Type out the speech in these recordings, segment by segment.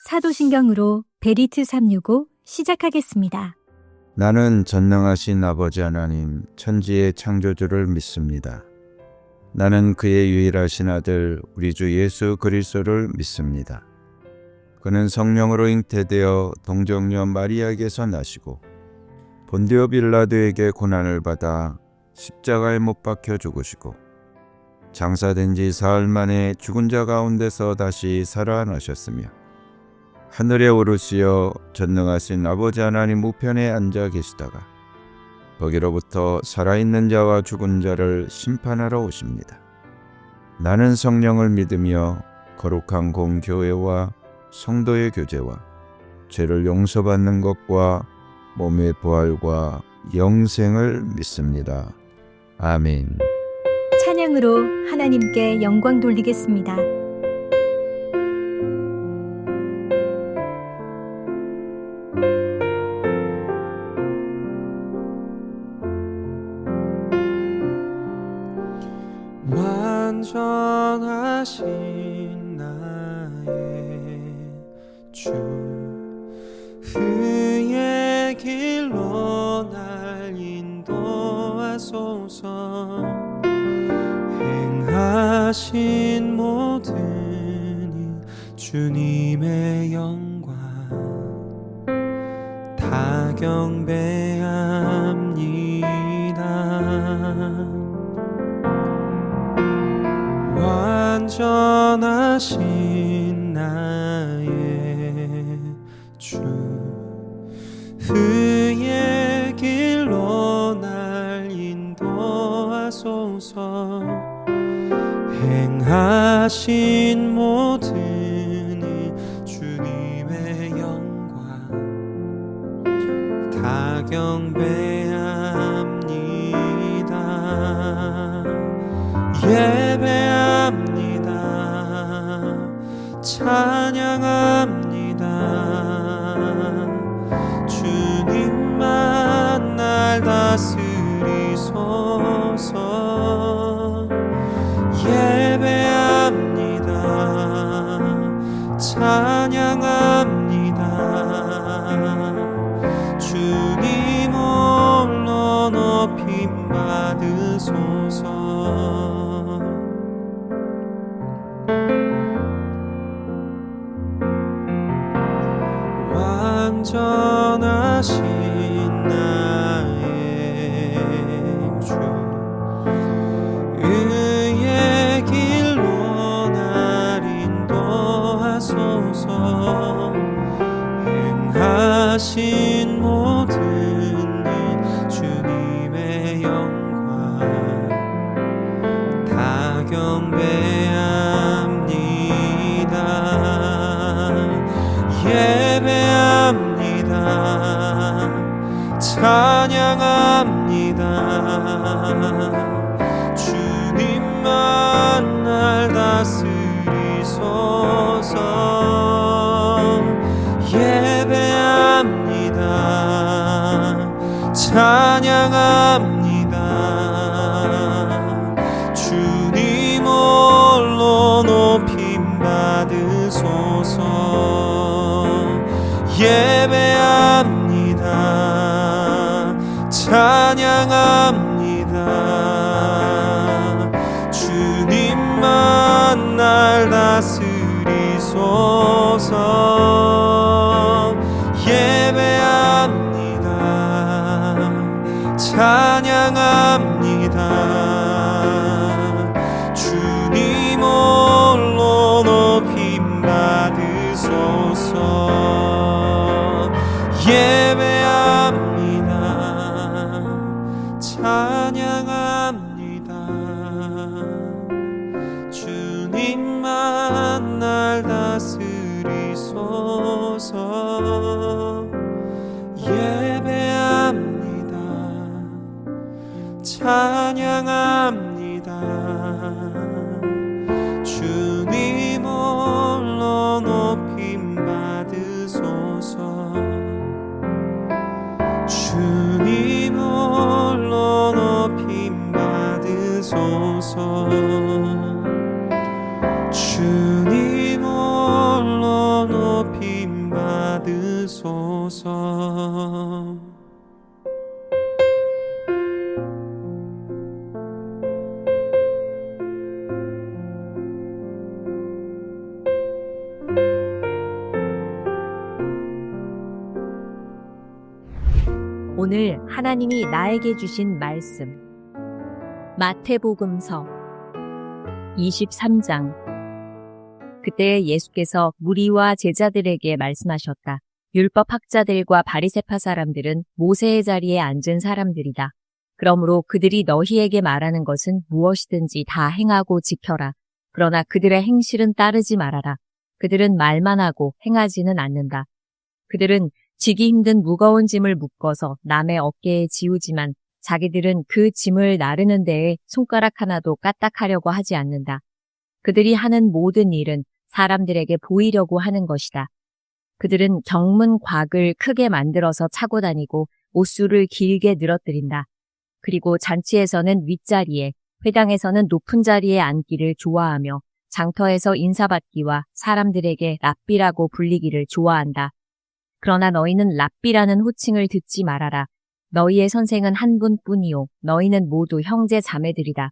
사도신경으로 베리트 365 시작하겠습니다. 나는 전능하신 아버지 하나님 천지의 창조주를 믿습니다. 나는 그의 유일하신 아들 우리 주 예수 그리스도를 믿습니다. 그는 성령으로 잉태되어 동정녀 마리아에게서 나시고 본디오 빌라도에게 고난을 받아 십자가에 못 박혀 죽으시고 장사된 지 사흘 만에 죽은 자 가운데서 다시 살아나셨으며 하늘에 오르시어 전능하신 아버지 하나님 우편에 앉아 계시다가 거기로부터 살아있는 자와 죽은 자를 심판하러 오십니다. 나는 성령을 믿으며 거룩한 공교회와 성도의 교제와 죄를 용서받는 것과 몸의 부활과 영생을 믿습니다. 아멘. 찬양으로 하나님께 영광 돌리겠습니다. 완전하신 나의 주 그의 길로 날 인도하소서. 행하신 모든 일 주님의 영광 다 경배합니다. 완전하신 나의 주 그의 길로 날 인도하소서. 행하신 모든 일 주님의 영광 다 경배합니다. 예배합니다. 찬양합니다. 주님만 날 다스리소서. 예배합니다. 찬양합니다. 주님 홀로 높임 받으소서. 완전하신 나의 주 의의 길로 날 인도하소서. 행하신 모든 일 주님의 영광 다 경배합니다. 예배합니다. 찬양합니다. 주님만 날 다스리소서. 예배합니다. 찬양합니다. 주님 홀로 높임 받으소서. 예배합니다. 찬양합니다. 주님만 날 다스리소서. 예배합니다. 찬양합니다. 주님 홀로 높임 받으소서. 예배합니다. 찬양합니다. 주님만 날 다스리소서. 예배합니다. 찬양합니다. 주님 홀로 높임 받으소서. 주님 홀로 높임 받으소서. 오늘 하나님이 나에게 주신 말씀. 마태복음서 23장. 그때 예수께서 무리와 제자들에게 말씀하셨다. 율법학자들과 바리새파 사람들은 모세의 자리에 앉은 사람들이다. 그러므로 그들이 너희에게 말하는 것은 무엇이든지 다 행하고 지켜라. 그러나 그들의 행실은 따르지 말아라. 그들은 말만 하고 행하지는 않는다. 그들은 지기 힘든 무거운 짐을 묶어서 남의 어깨에 지우지만 자기들은 그 짐을 나르는 데에 손가락 하나도 까딱하려고 하지 않는다. 그들이 하는 모든 일은 사람들에게 보이려고 하는 것이다. 그들은 경문곽을 크게 만들어서 차고 다니고 옷수를 길게 늘어뜨린다. 그리고 잔치에서는 윗자리에, 회당에서는 높은 자리에 앉기를 좋아하며 장터에서 인사받기와 사람들에게 랍비라고 불리기를 좋아한다. 그러나 너희는 랍비라는 호칭을 듣지 말아라. 너희의 선생은 한 분뿐이요. 너희는 모두 형제 자매들이다.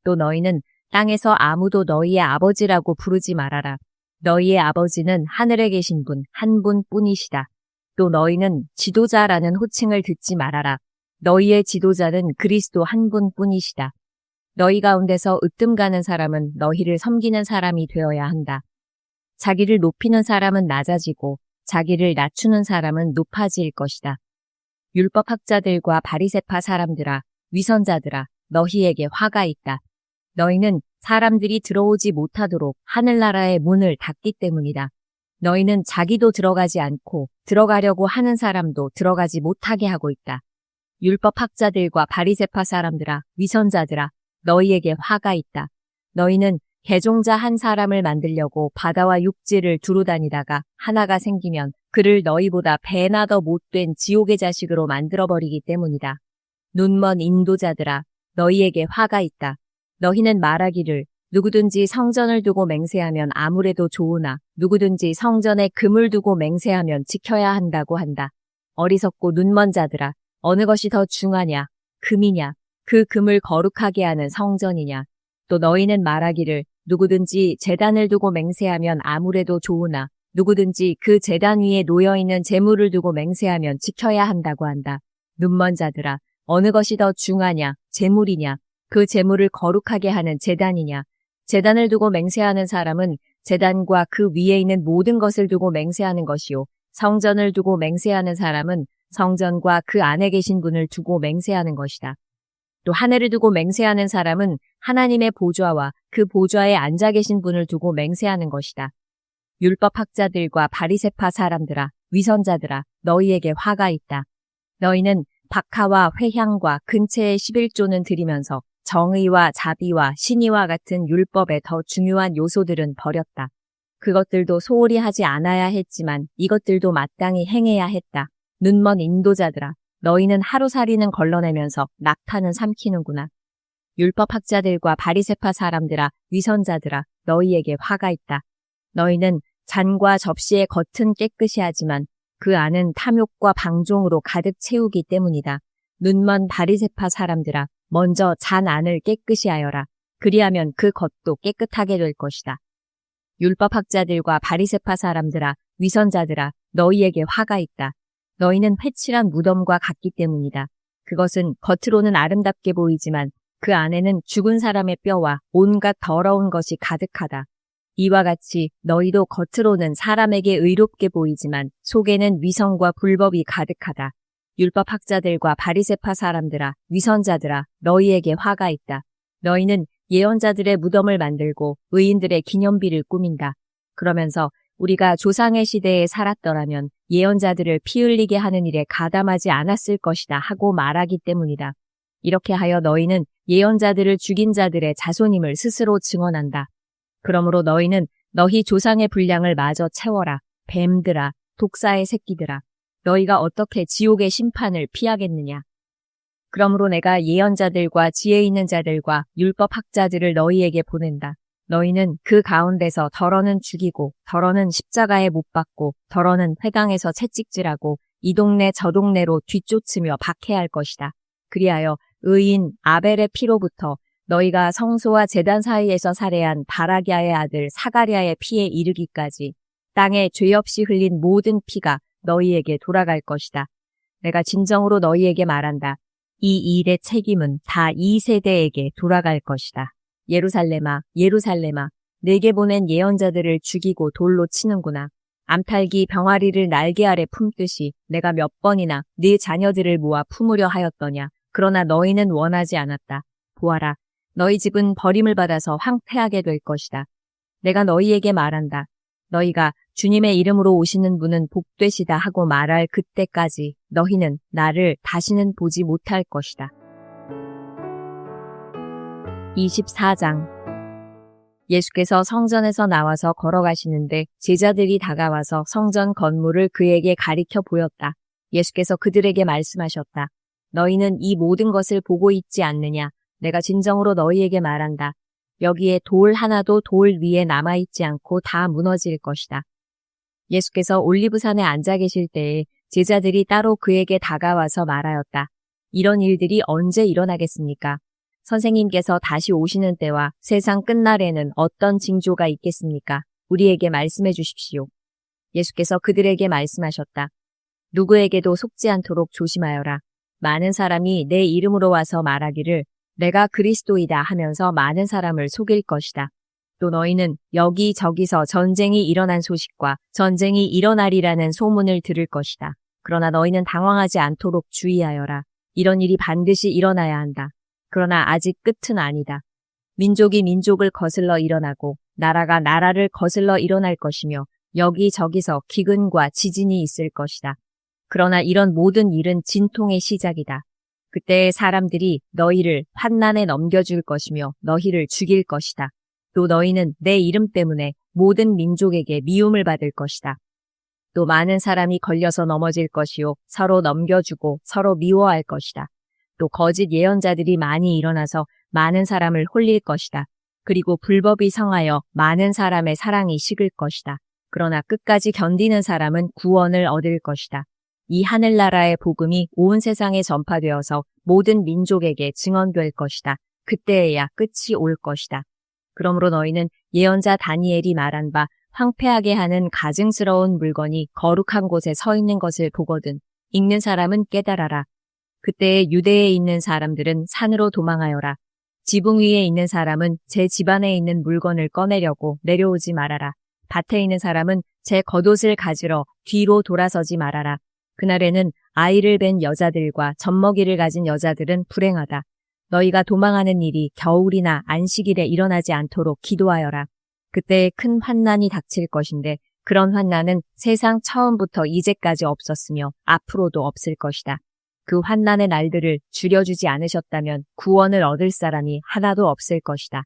또 너희는 땅에서 아무도 너희의 아버지라고 부르지 말아라. 너희의 아버지는 하늘에 계신 분 한 분뿐이시다. 또 너희는 지도자라는 호칭을 듣지 말아라. 너희의 지도자는 그리스도 한 분뿐이시다. 너희 가운데서 으뜸 가는 사람은 너희를 섬기는 사람이 되어야 한다. 자기를 높이는 사람은 낮아지고 자기를 낮추는 사람은 높아질 것이다. 율법학자들과 바리새파 사람들아, 위선자들아, 너희에게 화가 있다. 너희는 사람들이 들어오지 못하도록 하늘나라의 문을 닫기 때문이다. 너희는 자기도 들어가지 않고 들어가려고 하는 사람도 들어가지 못하게 하고 있다. 율법학자들과 바리새파 사람들아, 위선자들아, 너희에게 화가 있다. 너희는 개종자 한 사람을 만들려고 바다와 육지를 두루 다니다가 하나가 생기면 그를 너희보다 배나 더 못된 지옥의 자식으로 만들어버리기 때문이다. 눈먼 인도자들아, 너희에게 화가 있다. 너희는 말하기를 누구든지 성전을 두고 맹세하면 아무래도 좋으나 누구든지 성전에 금을 두고 맹세하면 지켜야 한다고 한다. 어리석고 눈먼 자들아, 어느 것이 더 중하냐? 금이냐? 그 금을 거룩하게 하는 성전이냐? 또 너희는 말하기를 누구든지 제단을 두고 맹세하면 아무래도 좋으나 누구든지 그 제단 위에 놓여있는 제물을 두고 맹세하면 지켜야 한다고 한다. 눈먼 자들아, 어느 것이 더 중하냐? 제물이냐? 그 제물을 거룩하게 하는 제단이냐? 제단을 두고 맹세하는 사람은 제단과 그 위에 있는 모든 것을 두고 맹세하는 것이요. 성전을 두고 맹세하는 사람은 성전과 그 안에 계신 분을 두고 맹세하는 것이다. 또 하늘을 두고 맹세하는 사람은 하나님의 보좌와 그 보좌에 앉아 계신 분을 두고 맹세하는 것이다. 율법학자들과 바리새파 사람들아, 위선자들아, 너희에게 화가 있다. 너희는 박하와 회향과 근체의 11조는 드리면서 정의와 자비와 신의와 같은 율법의 더 중요한 요소들은 버렸다. 그것들도 소홀히 하지 않아야 했지만 이것들도 마땅히 행해야 했다. 눈먼 인도자들아, 너희는 하루살이는 걸러내면서 낙타는 삼키는구나. 율법학자들과 바리새파 사람들아, 위선자들아, 너희에게 화가 있다. 너희는 잔과 접시의 겉은 깨끗이 하지만 그 안은 탐욕과 방종으로 가득 채우기 때문이다. 눈먼 바리새파 사람들아, 먼저 잔 안을 깨끗이 하여라. 그리하면 그 겉도 깨끗하게 될 것이다. 율법학자들과 바리새파 사람들아, 위선자들아, 너희에게 화가 있다. 너희는 회칠한 무덤과 같기 때문이다. 그것은 겉으로는 아름답게 보이지만 그 안에는 죽은 사람의 뼈와 온갖 더러운 것이 가득하다. 이와 같이 너희도 겉으로는 사람에게 의롭게 보이지만 속에는 위선과 불법이 가득하다. 율법학자들과 바리새파 사람들아, 위선자들아, 너희에게 화가 있다. 너희는 예언자들의 무덤을 만들고 의인들의 기념비를 꾸민다. 그러면서 우리가 조상의 시대에 살았더라면 예언자들을 피 흘리게 하는 일에 가담하지 않았을 것이다 하고 말하기 때문이다. 이렇게 하여 너희는 예언자들을 죽인 자들의 자손임을 스스로 증언한다. 그러므로 너희는 너희 조상의 분량을 마저 채워라. 뱀들아, 독사의 새끼들아, 너희가 어떻게 지옥의 심판을 피하겠느냐. 그러므로 내가 예언자들과 지혜 있는 자들과 율법학자들을 너희에게 보낸다. 너희는 그 가운데서 더러는 죽이고 더러는 십자가에 못 박고 더러는 회당에서 채찍질하고 이 동네 저 동네로 뒤쫓으며 박해할 것이다. 그리하여 의인 아벨의 피로부터 너희가 성소와 제단 사이에서 살해한 바라기아의 아들 사가랴의 피에 이르기까지 땅에 죄 없이 흘린 모든 피가 너희에게 돌아갈 것이다. 내가 진정으로 너희에게 말한다. 이 일의 책임은 다 이 세대에게 돌아갈 것이다. 예루살렘아, 예루살렘아, 내게 보낸 예언자들을 죽이고 돌로 치는구나. 암탉이 병아리를 날개 아래 품듯이 내가 몇 번이나 네 자녀들을 모아 품으려 하였더냐. 그러나 너희는 원하지 않았다. 보아라, 너희 집은 버림을 받아서 황폐하게 될 것이다. 내가 너희에게 말한다. 너희가 주님의 이름으로 오시는 분은 복되시다 하고 말할 그때까지 너희는 나를 다시는 보지 못할 것이다. 24장. 예수께서 성전에서 나와서 걸어가시는데 제자들이 다가와서 성전 건물을 그에게 가리켜 보였다. 예수께서 그들에게 말씀하셨다. 너희는 이 모든 것을 보고 있지 않느냐? 내가 진정으로 너희에게 말한다. 여기에 돌 하나도 돌 위에 남아있지 않고 다 무너질 것이다. 예수께서 올리브산에 앉아 계실 때에 제자들이 따로 그에게 다가와서 말하였다. 이런 일들이 언제 일어나겠습니까? 선생님께서 다시 오시는 때와 세상 끝날에는 어떤 징조가 있겠습니까? 우리에게 말씀해 주십시오. 예수께서 그들에게 말씀하셨다. 누구에게도 속지 않도록 조심하여라. 많은 사람이 내 이름으로 와서 말하기를 내가 그리스도이다 하면서 많은 사람을 속일 것이다. 또 너희는 여기저기서 전쟁이 일어난 소식과 전쟁이 일어나리라는 소문을 들을 것이다. 그러나 너희는 당황하지 않도록 주의하여라. 이런 일이 반드시 일어나야 한다. 그러나 아직 끝은 아니다. 민족이 민족을 거슬러 일어나고 나라가 나라를 거슬러 일어날 것이며 여기저기서 기근과 지진이 있을 것이다. 그러나 이런 모든 일은 진통의 시작이다. 그때 사람들이 너희를 환난에 넘겨줄 것이며 너희를 죽일 것이다. 또 너희는 내 이름 때문에 모든 민족에게 미움을 받을 것이다. 또 많은 사람이 걸려서 넘어질 것이요 서로 넘겨주고 서로 미워할 것이다. 또 거짓 예언자들이 많이 일어나서 많은 사람을 홀릴 것이다. 그리고 불법이 성하여 많은 사람의 사랑이 식을 것이다. 그러나 끝까지 견디는 사람은 구원을 얻을 것이다. 이 하늘나라의 복음이 온 세상에 전파되어서 모든 민족에게 증언될 것이다. 그때에야 끝이 올 것이다. 그러므로 너희는 예언자 다니엘이 말한 바 황폐하게 하는 가증스러운 물건이 거룩한 곳에 서 있는 것을 보거든 읽는 사람은 깨달아라. 그때에 유대에 있는 사람들은 산으로 도망하여라. 지붕 위에 있는 사람은 제 집안에 있는 물건을 꺼내려고 내려오지 말아라. 밭에 있는 사람은 제 겉옷을 가지러 뒤로 돌아서지 말아라. 그날에는 아이를 뵌 여자들과 젖먹이를 가진 여자들은 불행하다. 너희가 도망하는 일이 겨울이나 안식일에 일어나지 않도록 기도하여라. 그때에 큰 환난이 닥칠 것인데 그런 환난은 세상 처음부터 이제까지 없었으며 앞으로도 없을 것이다. 그 환난의 날들을 줄여주지 않으셨다면 구원을 얻을 사람이 하나도 없을 것이다.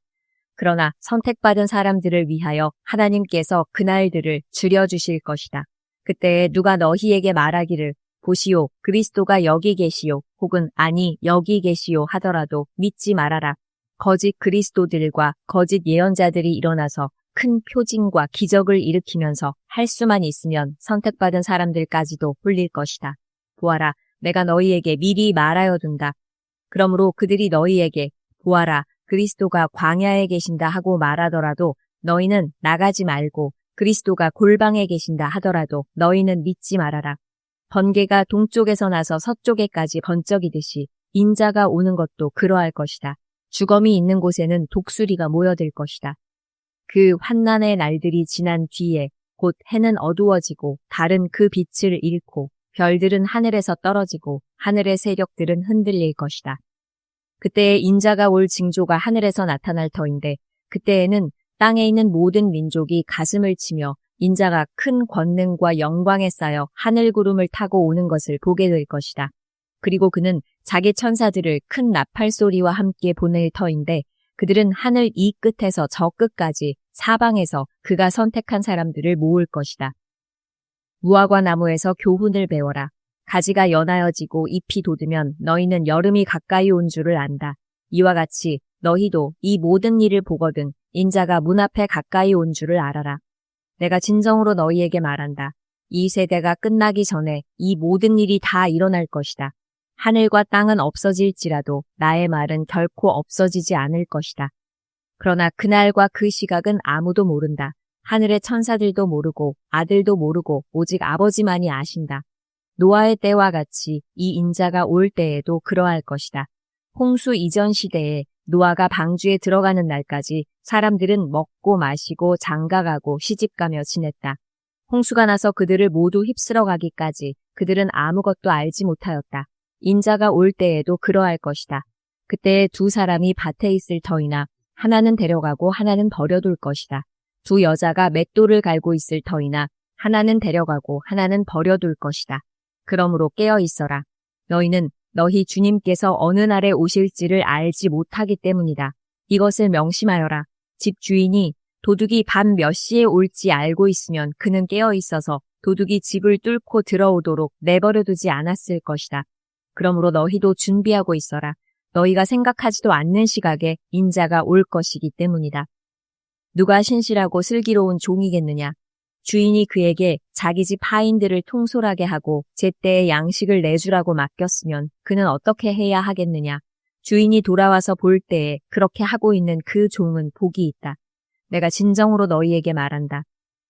그러나 선택받은 사람들을 위하여 하나님께서 그 날들을 줄여주실 것이다. 그때에 누가 너희에게 말하기를 보시오, 그리스도가 여기 계시오, 혹은 아니 여기 계시오 하더라도 믿지 말아라. 거짓 그리스도들과 거짓 예언자들이 일어나서 큰 표징과 기적을 일으키면서 할 수만 있으면 선택받은 사람들까지도 홀릴 것이다. 보아라, 내가 너희에게 미리 말하여 둔다. 그러므로 그들이 너희에게 보아라, 그리스도가 광야에 계신다 하고 말하더라도 너희는 나가지 말고 그리스도가 골방에 계신다 하더라도 너희는 믿지 말아라. 번개가 동쪽에서 나서 서쪽에까지 번쩍이듯이 인자가 오는 것도 그러할 것이다. 주검이 있는 곳에는 독수리가 모여들 것이다. 그 환난의 날들이 지난 뒤에 곧 해는 어두워지고 달은 그 빛을 잃고 별들은 하늘에서 떨어지고 하늘의 세력들은 흔들릴 것이다. 그때에 인자가 올 징조가 하늘에서 나타날 터인데 그때에는 땅에 있는 모든 민족이 가슴을 치며 인자가 큰 권능과 영광에 쌓여 하늘 구름을 타고 오는 것을 보게 될 것이다. 그리고 그는 자기 천사들을 큰 나팔 소리와 함께 보낼 터인데 그들은 하늘 이 끝에서 저 끝까지 사방에서 그가 선택한 사람들을 모을 것이다. 무화과 나무에서 교훈을 배워라. 가지가 연하여지고 잎이 돋으면 너희는 여름이 가까이 온 줄을 안다. 이와 같이 너희도 이 모든 일을 보거든 인자가 문 앞에 가까이 온 줄을 알아라. 내가 진정으로 너희에게 말한다. 이 세대가 끝나기 전에 이 모든 일이 다 일어날 것이다. 하늘과 땅은 없어질지라도 나의 말은 결코 없어지지 않을 것이다. 그러나 그날과 그 시각은 아무도 모른다. 하늘의 천사들도 모르고 아들도 모르고 오직 아버지만이 아신다. 노아의 때와 같이 이 인자가 올 때에도 그러할 것이다. 홍수 이전 시대에 노아가 방주에 들어가는 날까지 사람들은 먹고 마시고 장가가고 시집가며 지냈다. 홍수가 나서 그들을 모두 휩쓸어 가기까지 그들은 아무것도 알지 못하였다. 인자가 올 때에도 그러할 것이다. 그때 두 사람이 밭에 있을 터이나 하나는 데려가고 하나는 버려둘 것이다. 두 여자가 맷돌을 갈고 있을 터이나 하나는 데려가고 하나는 버려둘 것이다. 그러므로 깨어 있어라. 너희는 너희 주님께서 어느 날에 오실지를 알지 못하기 때문이다. 이것을 명심하여라. 집 주인이 도둑이 밤 몇 시에 올지 알고 있으면 그는 깨어 있어서 도둑이 집을 뚫고 들어오도록 내버려두지 않았을 것이다. 그러므로 너희도 준비하고 있어라. 너희가 생각하지도 않는 시각에 인자가 올 것이기 때문이다. 누가 신실하고 슬기로운 종이겠느냐? 주인이 그에게 자기 집 하인들을 통솔하게 하고 제때에 양식을 내주라고 맡겼으면 그는 어떻게 해야 하겠느냐? 주인이 돌아와서 볼 때에 그렇게 하고 있는 그 종은 복이 있다. 내가 진정으로 너희에게 말한다.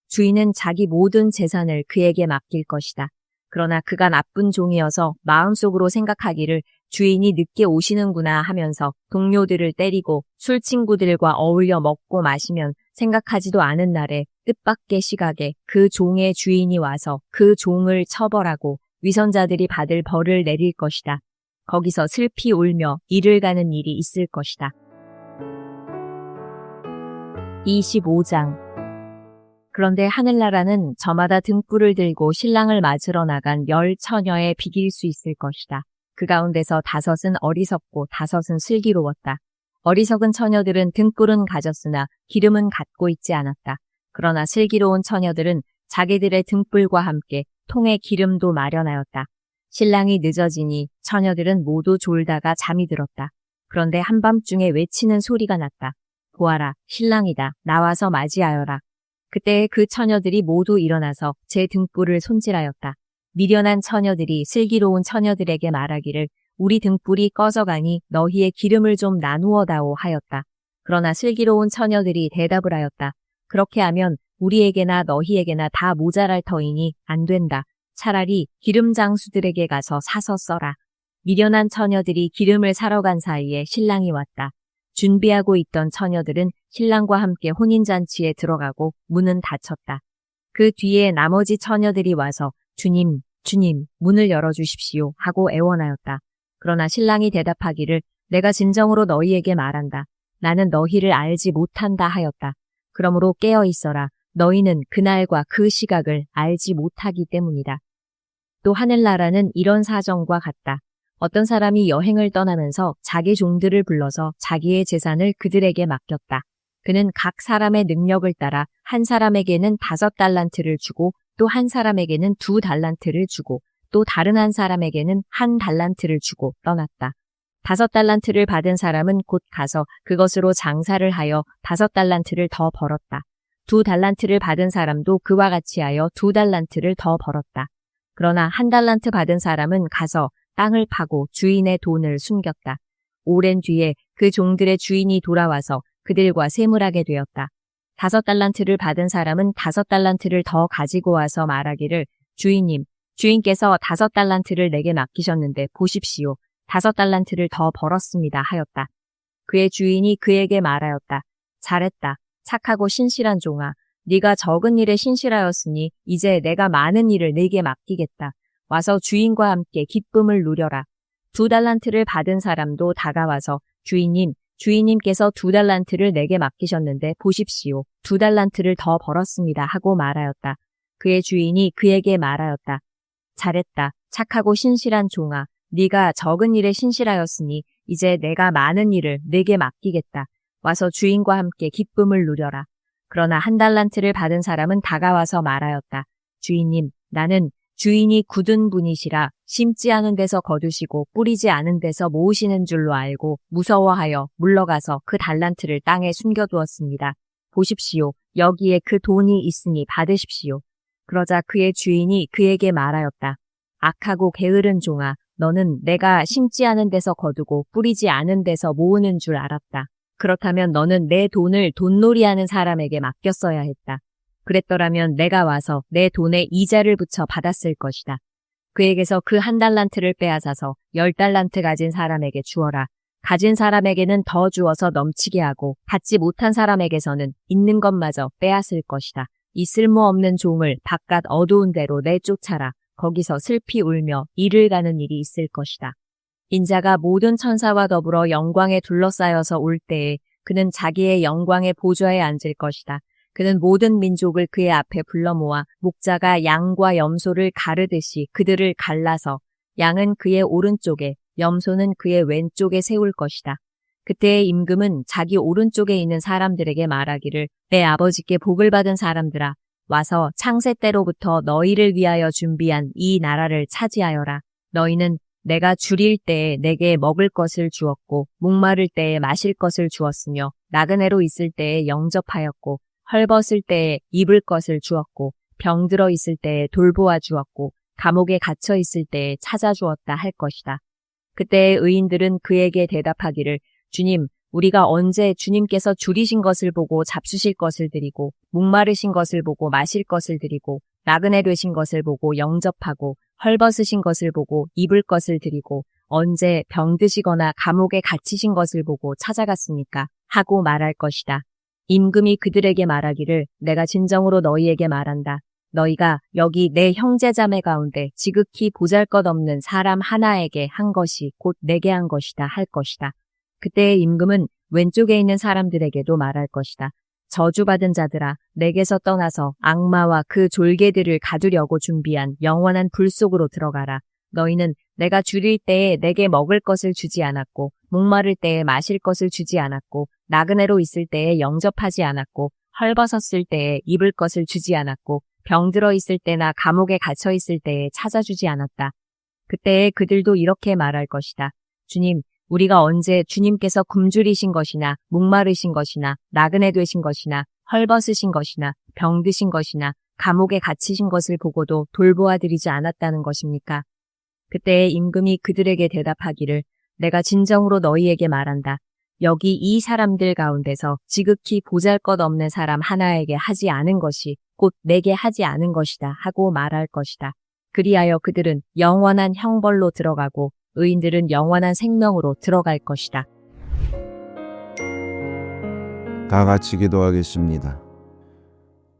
주인은 자기 모든 재산을 그에게 맡길 것이다. 그러나 그가 나쁜 종이어서 마음속으로 생각하기를 주인이 늦게 오시는구나 하면서 동료들을 때리고 술 친구들과 어울려 먹고 마시면 생각하지도 않은 날에 뜻밖의 시각에 그 종의 주인이 와서 그 종을 처벌하고 위선자들이 받을 벌을 내릴 것이다. 거기서 슬피 울며 이를 가는 일이 있을 것이다. 25장. 그런데 하늘나라는 저마다 등불을 들고 신랑을 맞으러 나간 10처녀에 비길 수 있을 것이다. 그 가운데서 5은 어리석고 5은 슬기로웠다. 어리석은 처녀들은 등불은 가졌으나 기름은 갖고 있지 않았다. 그러나 슬기로운 처녀들은 자기들의 등불과 함께 통에 기름도 마련하였다. 신랑이 늦어지니 처녀들은 모두 졸다가 잠이 들었다. 그런데 한밤중에 외치는 소리가 났다. 보아라, 신랑이다. 나와서 맞이하여라. 그때 그 처녀들이 모두 일어나서 제 등불을 손질하였다. 미련한 처녀들이 슬기로운 처녀들에게 말하기를 우리 등불이 꺼져가니 너희의 기름을 좀 나누어다오 하였다. 그러나 슬기로운 처녀들이 대답을 하였다. 그렇게 하면 우리에게나 너희에게나 다 모자랄 터이니 안 된다. 차라리 기름 장수들에게 가서 사서 써라. 미련한 처녀들이 기름을 사러 간 사이에 신랑이 왔다. 준비하고 있던 처녀들은 신랑과 함께 혼인잔치에 들어가고 문은 닫혔다. 그 뒤에 나머지 처녀들이 와서 주님, 주님, 문을 열어주십시오 하고 애원하였다. 그러나 신랑이 대답하기를 내가 진정으로 너희에게 말한다. 나는 너희를 알지 못한다 하였다. 그러므로 깨어 있어라. 너희는 그날과 그 시각을 알지 못하기 때문이다. 또 하늘나라는 이런 사정과 같다. 어떤 사람이 여행을 떠나면서 자기 종들을 불러서 자기의 재산을 그들에게 맡겼다. 그는 각 사람의 능력을 따라 한 사람에게는 5달란트를 주고 또 한 사람에게는 2달란트를 주고 또 다른 한 사람에게는 1달란트를 주고 떠났다. 5달란트를 받은 사람은 곧 가서 그것으로 장사를 하여 5달란트를 더 벌었다. 2달란트를 받은 사람도 그와 같이 하여 2달란트를 더 벌었다. 그러나 1달란트 받은 사람은 가서 땅을 파고 주인의 돈을 숨겼다. 오랜 뒤에 그 종들의 주인이 돌아와서 그들과 세물하게 되었다. 5달란트를 받은 사람은 5달란트를 더 가지고 와서 말하기를 주인님, 주인께서 5달란트를 내게 맡기셨는데 보십시오. 5달란트를 더 벌었습니다 하였다. 그의 주인이 그에게 말하였다. 잘했다. 착하고 신실한 종아. 네가 적은 일에 신실하였으니 이제 내가 많은 일을 네게 맡기겠다. 와서 주인과 함께 기쁨을 누려라. 2달란트를 받은 사람도 다가와서 주인님, 주인님께서 2달란트를 내게 맡기셨는데 보십시오. 2달란트를 더 벌었습니다 하고 말하였다. 그의 주인이 그에게 말하였다. 잘했다. 착하고 신실한 종아. 네가 적은 일에 신실하였으니 이제 내가 많은 일을 네게 맡기겠다. 와서 주인과 함께 기쁨을 누려라. 그러나 1달란트를 받은 사람은 다가와서 말하였다. 주인님, 나는 주인이 굳은 분이시라 심지 않은 데서 거두시고 뿌리지 않은 데서 모으시는 줄로 알고 무서워하여 물러가서 그 달란트를 땅에 숨겨두었습니다. 보십시오. 여기에 그 돈이 있으니 받으십시오. 그러자 그의 주인이 그에게 말하였다. 악하고 게으른 종아, 너는 내가 심지 않은 데서 거두고 뿌리지 않은 데서 모으는 줄 알았다. 그렇다면 너는 내 돈을 돈놀이하는 사람에게 맡겼어야 했다. 그랬더라면 내가 와서 내 돈에 이자를 붙여 받았을 것이다. 그에게서 그 1달란트를 빼앗아서 10달란트 가진 사람에게 주어라. 가진 사람에게는 더 주어서 넘치게 하고 갖지 못한 사람에게서는 있는 것마저 빼앗을 것이다. 이 쓸모없는 종을 바깥 어두운 데로 내쫓아라. 거기서 슬피 울며 이를 가는 일이 있을 것이다. 인자가 모든 천사와 더불어 영광에 둘러싸여서 올 때에 그는 자기의 영광의 보좌에 앉을 것이다. 그는 모든 민족을 그의 앞에 불러 모아 목자가 양과 염소를 가르듯이 그들을 갈라서 양은 그의 오른쪽에 염소는 그의 왼쪽에 세울 것이다. 그때의 임금은 자기 오른쪽에 있는 사람들에게 말하기를 내 아버지께 복을 받은 사람들아 와서 창세 때로부터 너희를 위하여 준비한 이 나라를 차지하여라. 너희는 내가 줄일 때에 내게 먹을 것을 주었고 목마를 때에 마실 것을 주었으며 나그네로 있을 때에 영접하였고 헐벗을 때에 입을 것을 주었고 병들어 있을 때에 돌보아 주었고 감옥에 갇혀 있을 때에 찾아주었다 할 것이다. 그때의 의인들은 그에게 대답하기를 주님, 우리가 언제 주님께서 줄이신 것을 보고 잡수실 것을 드리고 목마르신 것을 보고 마실 것을 드리고 나그네 되신 것을 보고 영접하고 헐벗으신 것을 보고 입을 것을 드리고 언제 병드시거나 감옥에 갇히신 것을 보고 찾아갔습니까? 하고 말할 것이다. 임금이 그들에게 말하기를 내가 진정으로 너희에게 말한다. 너희가 여기 내 형제자매 가운데 지극히 보잘것없는 사람 하나에게 한 것이 곧 내게 한 것이다 할 것이다. 그때의 임금은 왼쪽에 있는 사람들에게도 말할 것이다. 저주받은 자들아, 내게서 떠나서 악마와 그 졸개들을 가두려고 준비한 영원한 불 속으로 들어가라. 너희는 내가 줄일 때에 내게 먹을 것을 주지 않았고 목마를 때에 마실 것을 주지 않았고 나그네로 있을 때에 영접하지 않았고 헐벗었을 때에 입을 것을 주지 않았고 병들어 있을 때나 감옥에 갇혀 있을 때에 찾아주지 않았다. 그때에 그들도 이렇게 말할 것이다. 주님, 우리가 언제 주님께서 굶주리신 것이나 목마르신 것이나 나그네 되신 것이나 헐벗으신 것이나 병드신 것이나 감옥에 갇히신 것을 보고도 돌보아 드리지 않았다는 것입니까? 그때에 임금이 그들에게 대답하기를 내가 진정으로 너희에게 말한다. 여기 이 사람들 가운데서 지극히 보잘것없는 사람 하나에게 하지 않은 것이 곧 내게 하지 않은 것이다 하고 말할 것이다. 그리하여 그들은 영원한 형벌로 들어가고 의인들은 영원한 생명으로 들어갈 것이다. 다 같이 기도하겠습니다.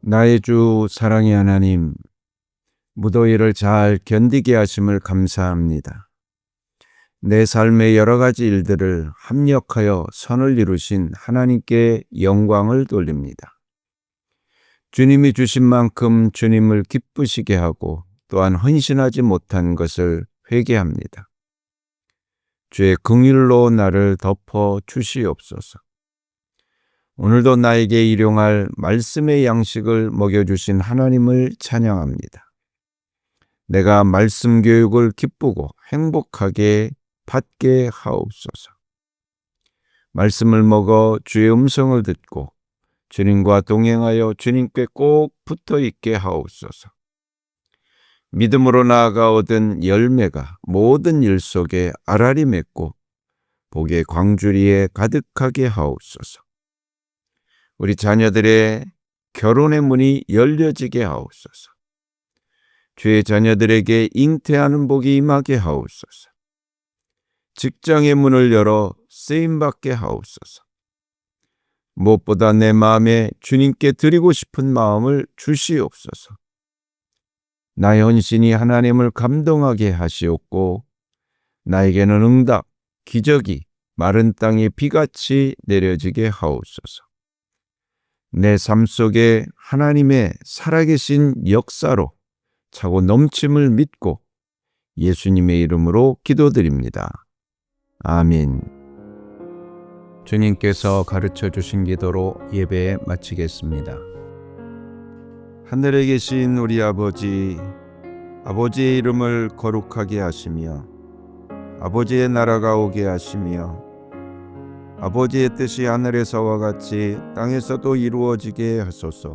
나의 주 사랑의 하나님, 무더위를 잘 견디게 하심을 감사합니다. 내 삶의 여러 가지 일들을 합력하여 선을 이루신 하나님께 영광을 돌립니다. 주님이 주신 만큼 주님을 기쁘시게 하고 또한 헌신하지 못한 것을 회개합니다. 주의 긍휼로 나를 덮어 주시옵소서. 오늘도 나에게 일용할 말씀의 양식을 먹여주신 하나님을 찬양합니다. 내가 말씀 교육을 기쁘고 행복하게 받게 하옵소서. 말씀을 먹어 주의 음성을 듣고 주님과 동행하여 주님께 꼭 붙어 있게 하옵소서. 믿음으로 나아가 얻은 열매가 모든 일 속에 알알이 맺고 복의 광주리에 가득하게 하옵소서. 우리 자녀들의 결혼의 문이 열려지게 하옵소서. 주의 자녀들에게 잉태하는 복이 임하게 하옵소서. 직장의 문을 열어 쓰임받게 하옵소서. 무엇보다 내 마음에 주님께 드리고 싶은 마음을 주시옵소서. 나의 헌신이 하나님을 감동하게 하시옵고 나에게는 응답, 기적이 마른 땅에 비같이 내려지게 하옵소서. 내 삶 속에 하나님의 살아계신 역사로 차고 넘침을 믿고 예수님의 이름으로 기도드립니다. 아멘. 주님께서 가르쳐 주신 기도로 예배 마치겠습니다. 하늘에 계신 우리 아버지, 아버지의 이름을 거룩하게 하시며 아버지의 나라가 오게 하시며 아버지의 뜻이 하늘에서와 같이 땅에서도 이루어지게 하소서.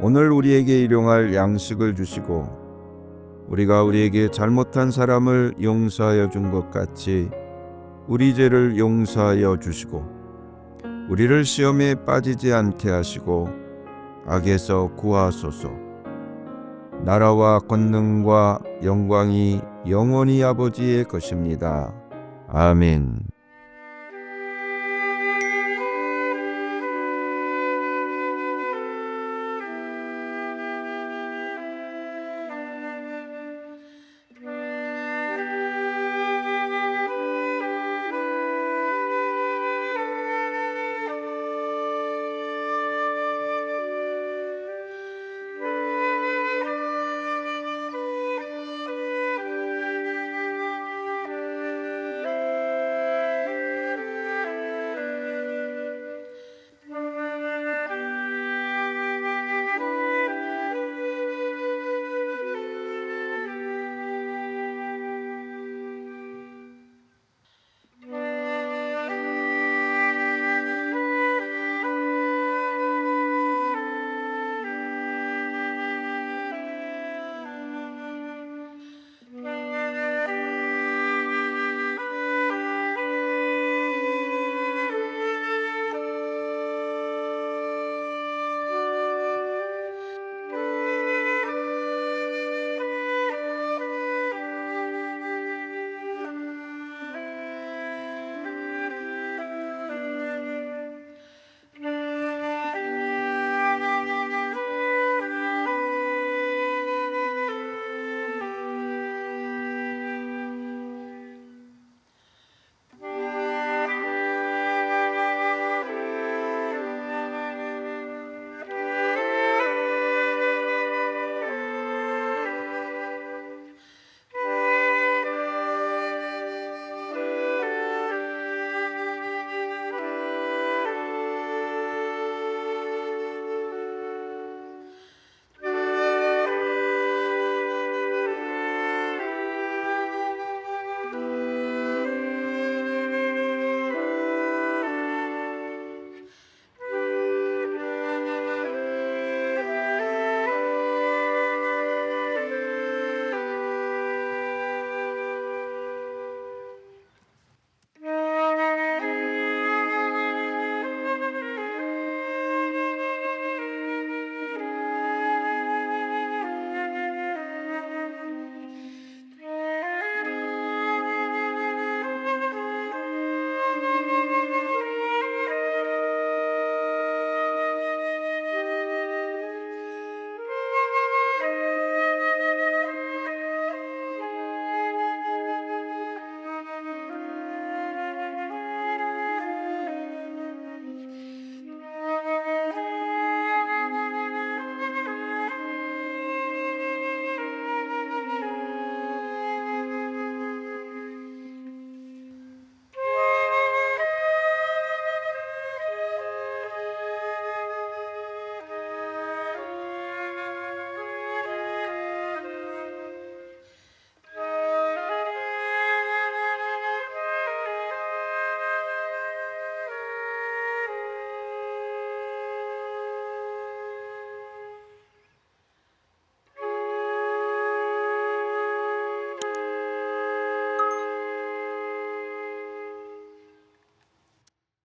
오늘 우리에게 일용할 양식을 주시고 우리가 우리에게 잘못한 사람을 용서하여 준 것 같이 우리 죄를 용서하여 주시고 우리를 시험에 빠지지 않게 하시고 악에서 구하소서. 나라와 권능과 영광이 영원히 아버지의 것입니다. 아멘.